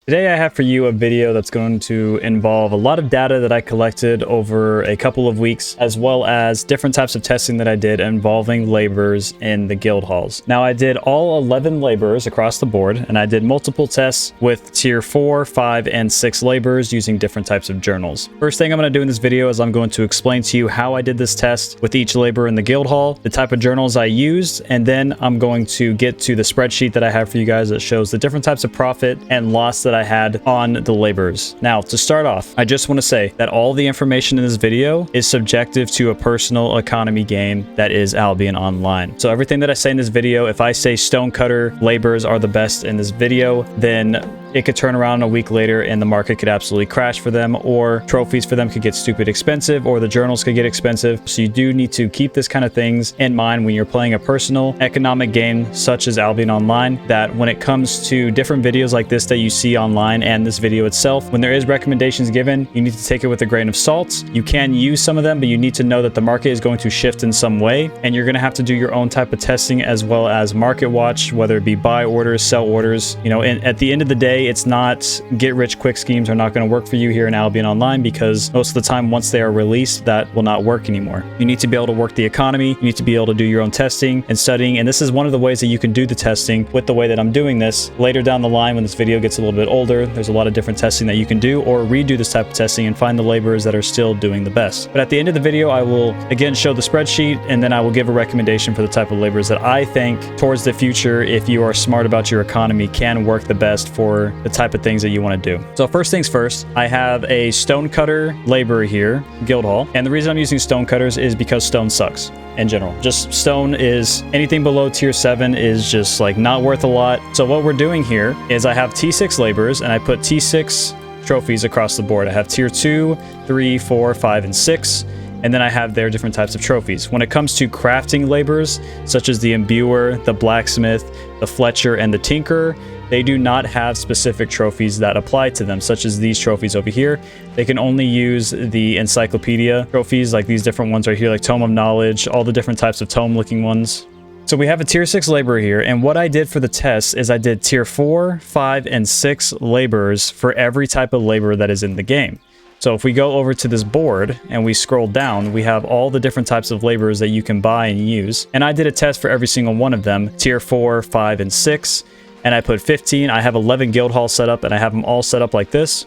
Today I have for you a video that's going to involve a lot of data that I collected over a couple of weeks, as well as different types of testing that I did involving laborers in the guild halls. Now I did all 11 laborers across the board, and I did multiple tests with tier 4, 5, and 6 laborers using different types of journals. First thing I'm going to do in this video is I'm going to explain to you how I did this test with each laborer in the guild hall, the type of journals I used, and then I'm going to get to the spreadsheet that I have for you guys that shows the different types of profit and loss that I had on the laborers. Now, to start off, I just want to say that all the information in this video is subjective to a personal economy game that is Albion Online. So everything that I say in this video, if I say stonecutter laborers are the best in this video, then it could turn around a week later and the market could absolutely crash for them, or trophies for them could get stupid expensive, or the journals could get expensive. So you do need to keep this kind of things in mind when you're playing a personal economic game such as Albion Online, that when it comes to different videos like this that you see online and this video itself, when there is recommendations given, you need to take it with a grain of salt. You can use some of them, but you need to know that the market is going to shift in some way, and you're going to have to do your own type of testing as well as market watch, whether it be buy orders, sell orders. You know, and at the end of the day, it's not get rich quick schemes are not going to work for you here in Albion Online, because most of the time once they are released, that will not work anymore. You need to be able to work the economy, you need to be able to do your own testing and studying, and this is one of the ways that you can do the testing with the way that I'm doing this. Later down the line when this video gets a little bit older, there's a lot of different testing that you can do, or redo this type of testing and find the laborers that are still doing the best. But at the end of the video, I will again show the spreadsheet, and then I will give a recommendation for the type of laborers that I think towards the future, if you are smart about your economy, can work the best for the type of things that you want to do. So first things first, I have a stonecutter laborer here, guild hall, and the reason I'm using stonecutters is because stone sucks in general. Just stone is anything below tier 7 is just like not worth a lot. So what we're doing here is I have T6 laborers and I put T6 trophies across the board. I have tier 2, 3, 4, 5, and 6. And then I have their different types of trophies. When it comes to crafting laborers, such as the imbuer, the blacksmith, the fletcher, and the tinkerer, they do not have specific trophies that apply to them, such as these trophies over here. They can only use the encyclopedia trophies, like these different ones right here, like Tome of Knowledge, all the different types of tome looking ones. So we have a tier 6 laborer here, and what I did for the test is I did tier 4, 5, and 6 laborers for every type of laborer that is in the game. So if we go over to this board and we scroll down, we have all the different types of laborers that you can buy and use. And I did a test for every single one of them, tier 4, 5, and 6. And I put 15. I have 11 guild halls set up, and I have them all set up like this.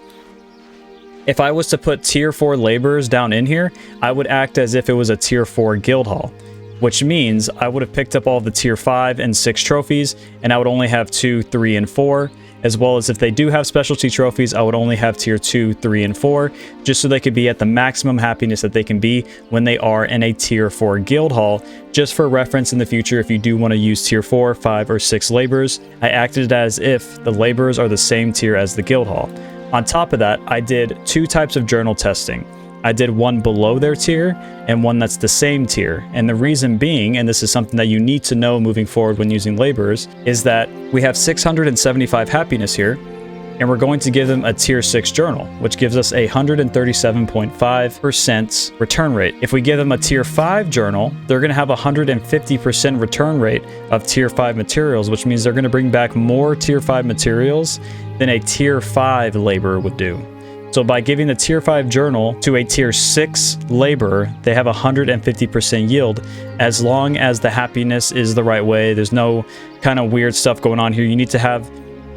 If I was to put tier 4 laborers down in here, I would act as if it was a tier 4 guild hall, which means I would have picked up all the tier 5 and 6 trophies, and I would only have 2, 3, and 4. As well as if they do have specialty trophies, I would only have tier 2, 3, and 4, just so they could be at the maximum happiness that they can be when they are in a tier 4 guild hall. Just for reference in the future, if you do want to use tier 4, 5, or 6 laborers, I acted as if the laborers are the same tier as the guild hall. On top of that, I did 2 types of journal testing. I did one below their tier and one that's the same tier. And the reason being, and this is something that you need to know moving forward when using laborers, is that we have 675 happiness here, and we're going to give them a tier 6 journal, which gives us a 137.5% return rate. If we give them a tier 5 journal, they're going to have a 150% return rate of tier 5 materials, which means they're going to bring back more tier 5 materials than a tier 5 laborer would do. So by giving the tier 5 journal to a tier 6 laborer, they have 150% yield, as long as the happiness is the right way. There's no kind of weird stuff going on here. You need to have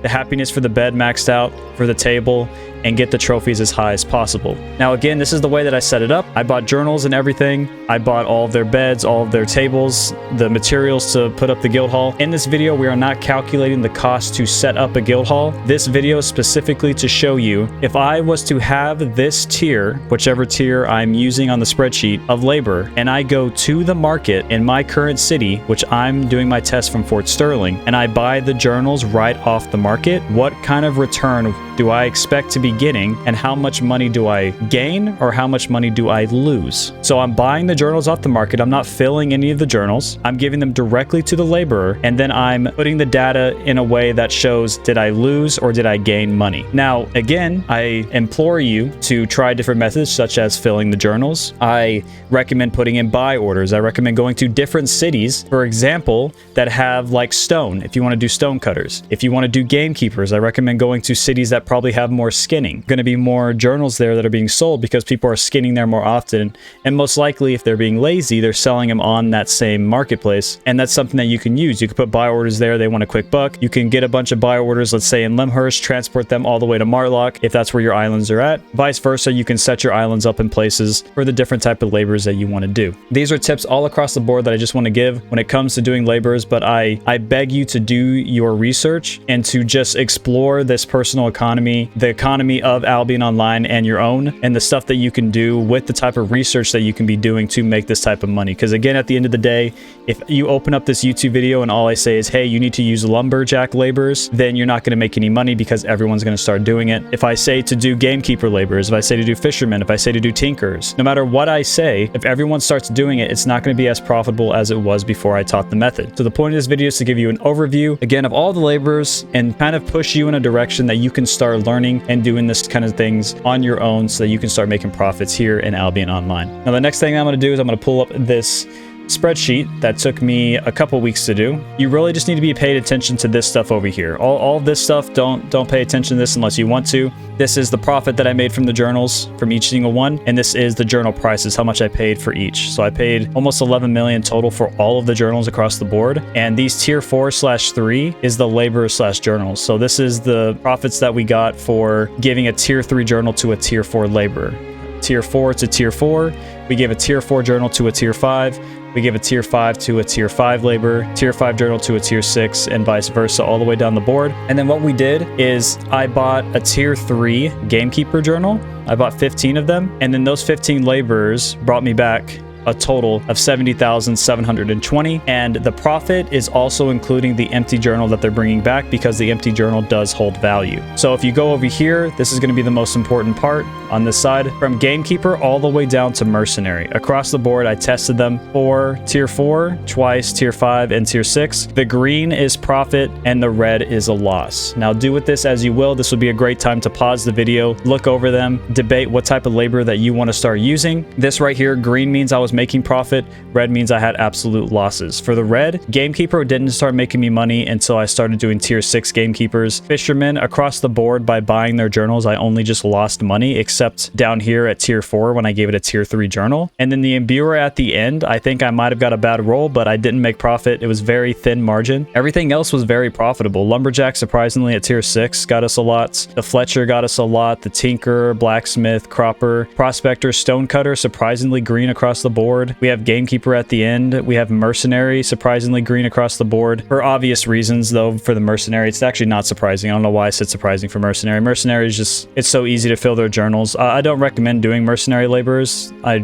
the happiness for the bed maxed out, for the table, and get the trophies as high as possible. Now again, this is the way that I set it up. I bought journals and everything. I bought all of their beds, all of their tables, the materials to put up the guild hall. In this video, we are not calculating the cost to set up a guild hall. This video is specifically to show you if I was to have this tier, whichever tier I'm using on the spreadsheet of labor, and I go to the market in my current city, which I'm doing my test from Fort Sterling, and I buy the journals right off the market, what kind of return do I expect to be getting, and how much money do I gain or how much money do I lose? So I'm buying the journals off the market. I'm not filling any of the journals. I'm giving them directly to the laborer, and then I'm putting the data in a way that shows, did I lose or did I gain money? Now, again, I implore you to try different methods such as filling the journals. I recommend putting in buy orders. I recommend going to different cities, for example, that have like stone, if you want to do stone cutters. If you want to do gamekeepers, I recommend going to cities that that probably have more skinning. Going to be more journals there that are being sold because people are skinning there more often. And most likely, if they're being lazy, they're selling them on that same marketplace. And that's something that you can use. You can put buy orders there. They want a quick buck. You can get a bunch of buy orders, let's say in Limhurst, transport them all the way to Marlock if that's where your islands are at. Vice versa, you can set your islands up in places for the different type of labors that you want to do. These are tips all across the board that I just want to give when it comes to doing labors, but I beg you to do your research and to just explore this personal economy, the economy of Albion Online and your own, and the stuff that you can do with the type of research that you can be doing to make this type of money. Because again, at the end of the day, if you open up this YouTube video and all I say is, hey, you need to use lumberjack laborers, then you're not going to make any money because everyone's going to start doing it. If I say to do gamekeeper laborers, if I say to do fishermen, if I say to do tinkers, no matter what I say, if everyone starts doing it, it's not going to be as profitable as it was before I taught the method. So the point of this video is to give you an overview, again, of all the laborers and kind of push you in a direction that you can start learning and doing this kind of things on your own so that you can start making profits here in Albion Online. Now, the next thing I'm going to do is I'm going to pull up this spreadsheet that took me a couple weeks to do. You really just need to be paid attention to this stuff over here. All this stuff, don't pay attention to this unless you want to. This is the profit that I made from the journals, from each single one, and this is the journal prices, how much I paid for each. So I paid almost 11 million total for all of the journals across the board, and these tier 4/3 is the labor/journals. So this is the profits that we got for giving a tier 3 journal to a tier 4 laborer. Tier 4 to tier 4, we gave a tier 4 journal to a tier 5, we give a tier 5 to a tier 5 labor, tier 5 journal to a tier 6, and vice versa all the way down the board. And then what we did is I bought a tier 3 gamekeeper journal. I bought 15 of them, and then those 15 laborers brought me back a total of 70,720, and the profit is also including the empty journal that they're bringing back because the empty journal does hold value. So if you go over here, this is going to be the most important part on this side. From gamekeeper all the way down to mercenary, across the board I tested them for tier 4 twice, tier 5 and tier 6. The green is profit and the red is a loss. Now do with this as you will. This would be a great time to pause the video, look over them, debate what type of labor that you want to start using. This right here, green means I was making profit, red means I had absolute losses. For the red, gamekeeper didn't start making me money until I started doing tier 6 gamekeepers. Fishermen across the board, by buying their journals, I only just lost money, except down here at tier 4 when I gave it a tier 3 journal. And then the imbuer at the end, I think I might have got a bad roll, but I didn't make profit. It was very thin margin. Everything else was very profitable. Lumberjack, surprisingly, at tier 6 got us a lot. The Fletcher got us a lot. The Tinker, Blacksmith, Cropper, Prospector, Stonecutter, surprisingly green across the board. We have Gamekeeper at the end. We have Mercenary, surprisingly green across the board. For obvious reasons, though, for the Mercenary, it's actually not surprising. I don't know why I said surprising for Mercenary. Mercenary is just, it's so easy to fill their journals. I don't recommend doing Mercenary laborers. I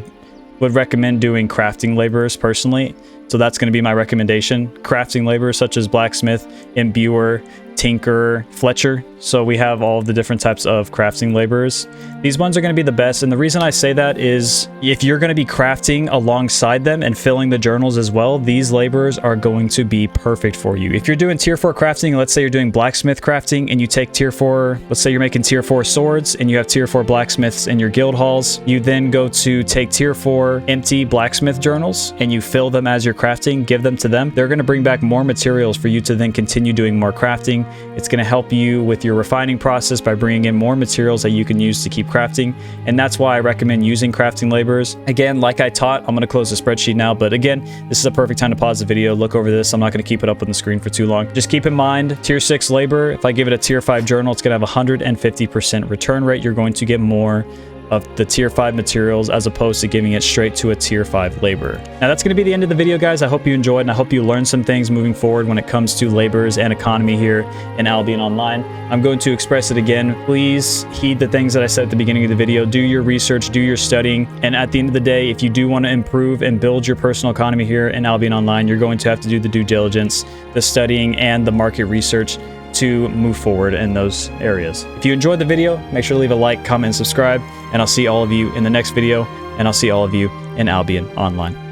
would recommend doing crafting laborers personally. So that's going to be my recommendation. Crafting laborers such as Blacksmith, Imbuer, Tinker, Fletcher. So we have all of the different types of crafting laborers. These ones are going to be the best, and the reason I say that is if you're going to be crafting alongside them and filling the journals as well, these laborers are going to be perfect for you. If you're doing tier 4 crafting, let's say you're doing blacksmith crafting and you take tier 4, let's say you're making tier 4 swords and you have tier 4 blacksmiths in your guild halls, you then go to take tier 4 empty blacksmith journals and you fill them as you're crafting, give them to them. They're going to bring back more materials for you to then continue doing more crafting. It's going to help you with your refining process by bringing in more materials that you can use to keep crafting, and that's why I recommend using crafting laborers. Again, like I taught, I'm going to close the spreadsheet now, but again, this is a perfect time to pause the video, look over this. I'm not going to keep it up on the screen for too long. Just keep in mind, tier 6 labor, if I give it a tier 5 journal, it's going to have 150% return rate. You're going to get more of the tier 5 materials as opposed to giving it straight to a tier 5 labor. Now that's going to be the end of the video, guys. I hope you enjoyed, and I hope you learned some things moving forward when it comes to laborers and economy here in Albion Online. I'm going to express it again. Please heed the things that I said at the beginning of the video. Do your research, do your studying, and at the end of the day, if you do want to improve and build your personal economy here in Albion Online, you're going to have to do the due diligence, the studying, and the market research to move forward in those areas. If you enjoyed the video, make sure to leave a like, comment, and subscribe, and I'll see all of you in the next video, and I'll see all of you in Albion Online.